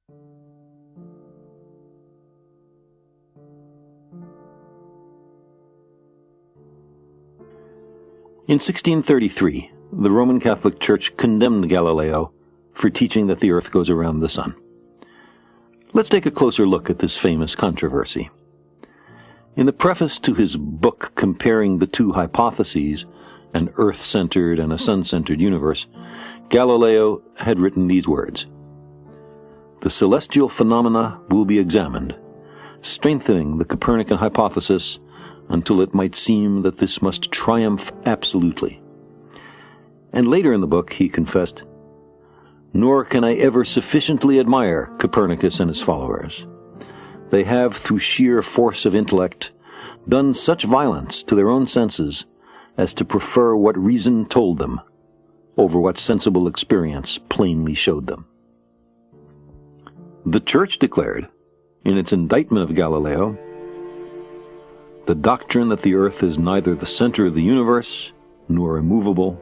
In 1633, the Roman Catholic Church condemned Galileo for teaching that the earth goes around the sun. Let's take a closer look at this famous controversy. In the preface to his book comparing the two hypotheses, an earth-centered and a sun-centered universe, Galileo had written these words: "The celestial phenomena will be examined, strengthening the Copernican hypothesis until it might seem that this must triumph absolutely." And later in the book he confessed, "Nor can I ever sufficiently admire Copernicus and his followers. They have, through sheer force of intellect, done such violence to their own senses as to prefer what reason told them over what sensible experience plainly showed them." The Church declared, in its indictment of Galileo, "The doctrine that the earth is neither the center of the universe nor immovable,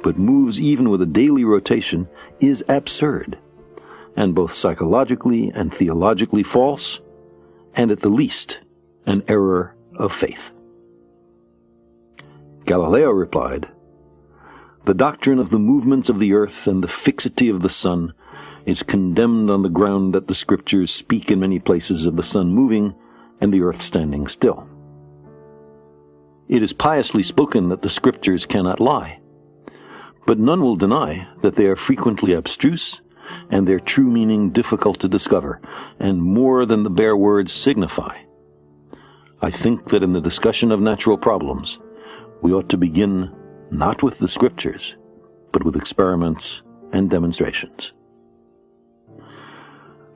but moves even with a daily rotation, is absurd, and both psychologically and theologically false, and at the least an error of faith." Galileo replied, "The doctrine of the movements of the earth and the fixity of the sun is condemned on the ground that the Scriptures speak in many places of the sun moving and the earth standing still. It is piously spoken that the Scriptures cannot lie, but none will deny that they are frequently abstruse and their true meaning difficult to discover, and more than the bare words signify. I think that in the discussion of natural problems, we ought to begin not with the Scriptures, but with experiments and demonstrations."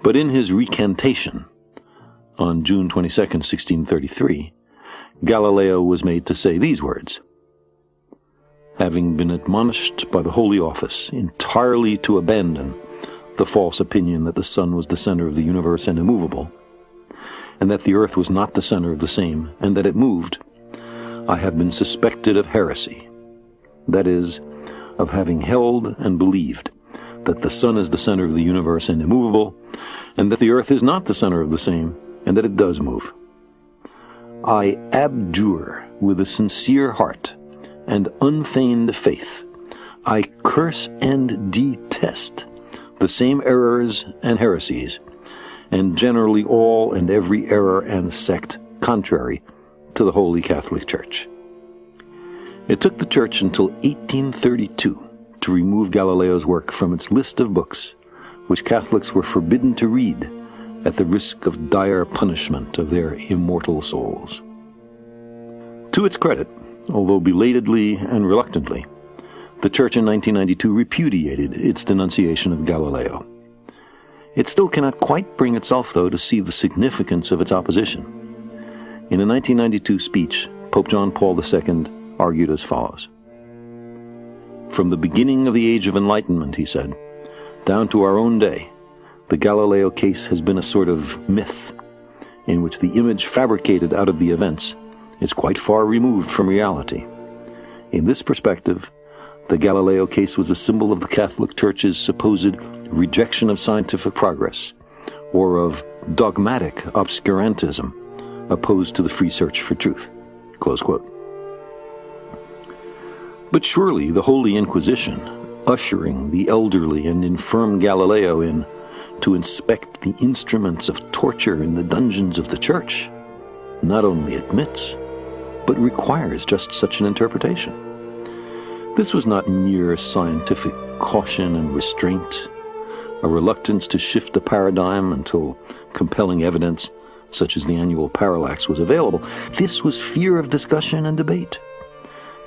But in his recantation, on June 22, 1633, Galileo was made to say these words: "Having been admonished by the Holy Office entirely to abandon the false opinion that the sun was the center of the universe and immovable, and that the earth was not the center of the same, and that it moved, I have been suspected of heresy, that is, of having held and believed that the sun is the center of the universe and immovable, and that the earth is not the center of the same, and that it does move. I abjure with a sincere heart and unfeigned faith, I curse and detest the same errors and heresies, and generally all and every error and sect contrary to the Holy Catholic Church." It took the Church until 1832 to remove Galileo's work from its list of books which Catholics were forbidden to read at the risk of dire punishment of their immortal souls. To its credit, although belatedly and reluctantly, the Church in 1992 repudiated its denunciation of Galileo. It still cannot quite bring itself, though, to see the significance of its opposition. In a 1992 speech, Pope John Paul II argued as follows: "From the beginning of the Age of Enlightenment," he said, "down to our own day, the Galileo case has been a sort of myth, in which the image fabricated out of the events is quite far removed from reality. In this perspective, the Galileo case was a symbol of the Catholic Church's supposed rejection of scientific progress, or of dogmatic obscurantism opposed to the free search for truth." Close quote. But surely the Holy Inquisition, ushering the elderly and infirm Galileo in to inspect the instruments of torture in the dungeons of the Church, not only admits, but requires just such an interpretation. This was not mere scientific caution and restraint, a reluctance to shift the paradigm until compelling evidence, such as the annual parallax, was available. This was fear of discussion and debate,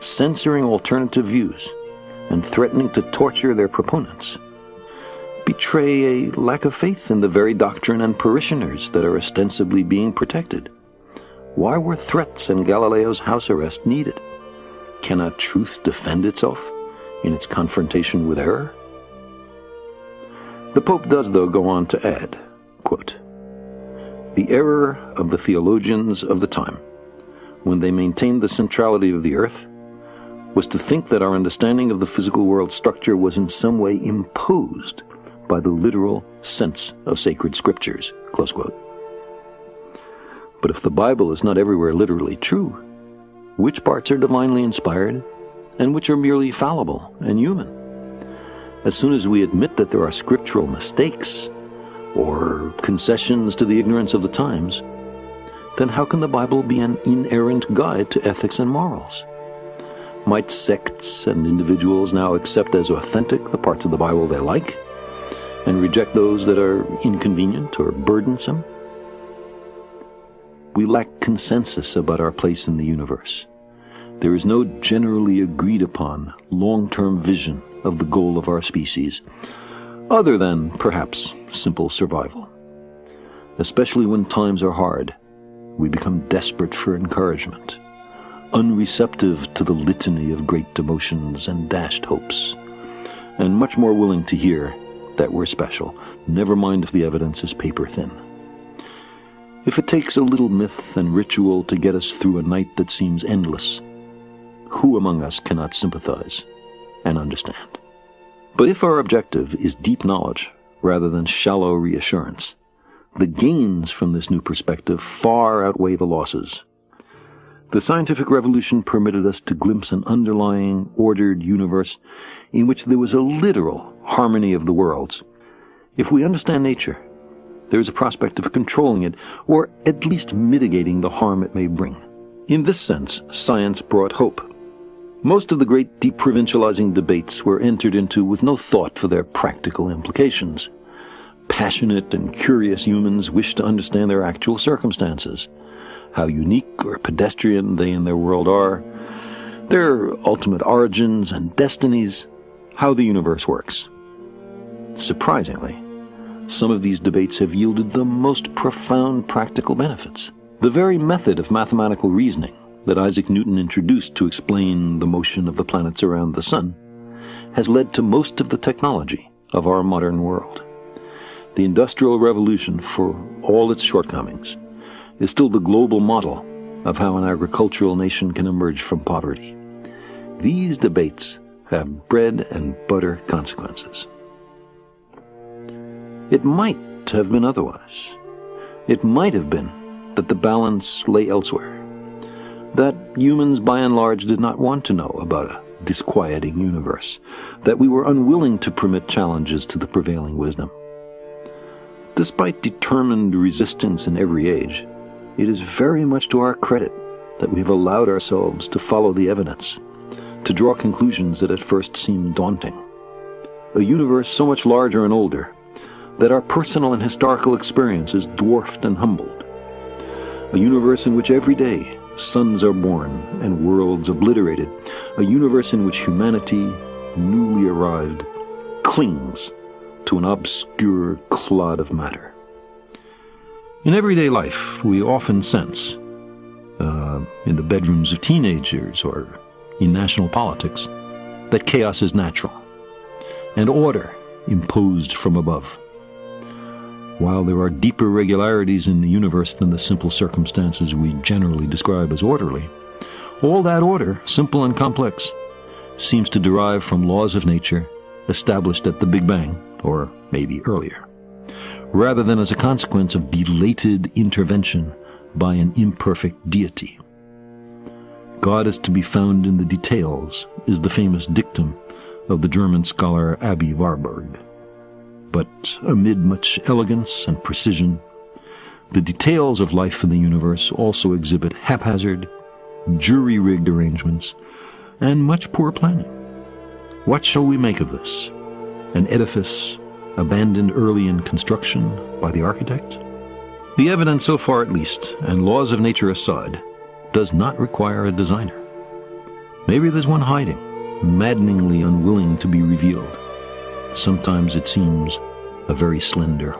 censoring alternative views and threatening to torture their proponents, betray a lack of faith in the very doctrine and parishioners that are ostensibly being protected. Why were threats and Galileo's house arrest needed? Cannot truth defend itself in its confrontation with error? The Pope does, though, go on to add, quote, "The error of the theologians of the time, when they maintained the centrality of the earth, was to think that our understanding of the physical world structure was in some way imposed by the literal sense of sacred scriptures." Close quote. But if the Bible is not everywhere literally true, which parts are divinely inspired and which are merely fallible and human? As soon as we admit that there are scriptural mistakes or concessions to the ignorance of the times, then how can the Bible be an inerrant guide to ethics and morals? Might sects and individuals now accept as authentic the parts of the Bible they like and reject those that are inconvenient or burdensome? We lack consensus about our place in the universe. There is no generally agreed upon long-term vision of the goal of our species, other than, perhaps, simple survival. Especially when times are hard, we become desperate for encouragement, unreceptive to the litany of great demotions and dashed hopes, and much more willing to hear that we're special, never mind if the evidence is paper-thin. If it takes a little myth and ritual to get us through a night that seems endless, who among us cannot sympathize and understand? But if our objective is deep knowledge rather than shallow reassurance, the gains from this new perspective far outweigh the losses. The scientific revolution permitted us to glimpse an underlying, ordered universe in which there was a literal harmony of the worlds. If we understand nature, there is a prospect of controlling it, or at least mitigating the harm it may bring. In this sense, science brought hope. Most of the great deprovincializing debates were entered into with no thought for their practical implications. Passionate and curious humans wish to understand their actual circumstances, how unique or pedestrian they in their world are, their ultimate origins and destinies, how the universe works. Surprisingly, some of these debates have yielded the most profound practical benefits. The very method of mathematical reasoning that Isaac Newton introduced to explain the motion of the planets around the sun has led to most of the technology of our modern world. The Industrial Revolution, for all its shortcomings, is still the global model of how an agricultural nation can emerge from poverty. These debates have bread and butter consequences. It might have been otherwise. It might have been that the balance lay elsewhere, that humans by and large did not want to know about a disquieting universe, that we were unwilling to permit challenges to the prevailing wisdom. Despite determined resistance in every age, it is very much to our credit that we have allowed ourselves to follow the evidence, to draw conclusions that at first seemed daunting. A universe so much larger and older that our personal and historical experience is dwarfed and humbled. A universe in which every day suns are born and worlds obliterated. A universe in which humanity, newly arrived, clings to an obscure clod of matter. In everyday life, we often sense, in the bedrooms of teenagers or in national politics, that chaos is natural and order imposed from above. While there are deeper regularities in the universe than the simple circumstances we generally describe as orderly, all that order, simple and complex, seems to derive from laws of nature established at the Big Bang, or maybe earlier, rather than as a consequence of belated intervention by an imperfect deity. God is to be found in the details, is the famous dictum of the German scholar Aby Warburg. But amid much elegance and precision, the details of life in the universe also exhibit haphazard, jury-rigged arrangements and much poor planning. What shall we make of this? An edifice abandoned early in construction by the architect? The evidence so far at least, and laws of nature aside, does not require a designer. Maybe there's one hiding, maddeningly unwilling to be revealed. Sometimes it seems a very slender